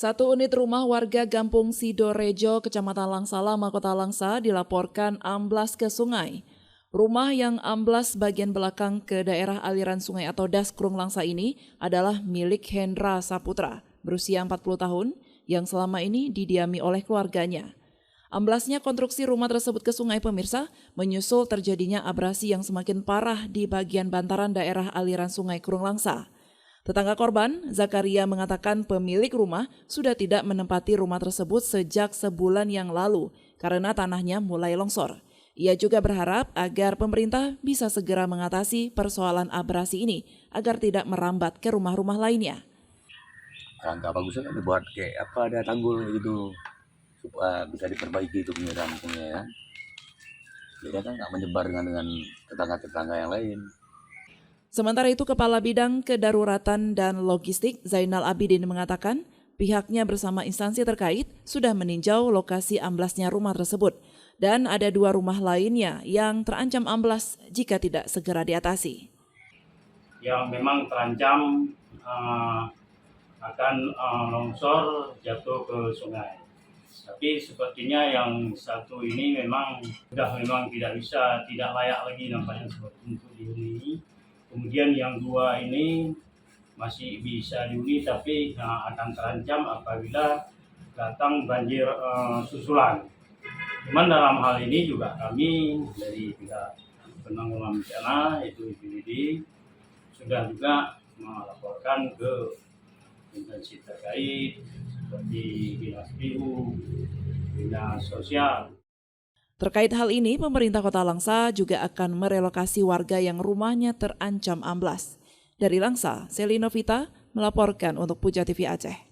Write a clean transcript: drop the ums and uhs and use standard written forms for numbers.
Satu unit rumah warga Gampung Sidorejo, Kecamatan Langsa Lama, Kota Langsa dilaporkan amblas ke sungai. Rumah yang amblas bagian belakang ke daerah aliran sungai atau das Krung Langsa ini adalah milik Hendra Saputra, berusia 40 tahun, yang selama ini didiami oleh keluarganya. Amblasnya konstruksi rumah tersebut ke sungai, pemirsa, menyusul terjadinya abrasi yang semakin parah di bagian bantaran daerah aliran sungai Krung Langsa. Tetangga korban, Zakaria, mengatakan pemilik rumah sudah tidak menempati rumah tersebut sejak sebulan yang lalu karena tanahnya mulai longsor. Ia juga berharap agar pemerintah bisa segera mengatasi persoalan abrasi ini agar tidak merambat ke rumah-rumah lainnya. Langkah bagusnya kan dibuat kayak apa, ada tanggul gitu supaya bisa diperbaiki itu punya kampungnya ya. Jadi kan nggak menyebar dengan tetangga-tetangga yang lain. Sementara itu, Kepala Bidang Kedaruratan dan Logistik Zainal Abidin mengatakan pihaknya bersama instansi terkait sudah meninjau lokasi amblasnya rumah tersebut dan ada 2 rumah lainnya yang terancam amblas jika tidak segera diatasi. Yang memang terancam akan longsor jatuh ke sungai. Tapi sepertinya yang satu ini memang tidak bisa, tidak layak lagi nampaknya untuk dihuni. Kemudian yang 2 ini masih bisa dihuni tapi akan terancam apabila datang banjir susulan. Cuman dalam hal ini juga kami dari pihak penanggulangan bencana yaitu BPBD sudah juga melaporkan ke instansi terkait seperti Dinas PU, Dinas Sosial. Terkait hal ini, pemerintah Kota Langsa juga akan merelokasi warga yang rumahnya terancam amblas. Dari Langsa, Selina Vita melaporkan untuk Puja TV Aceh.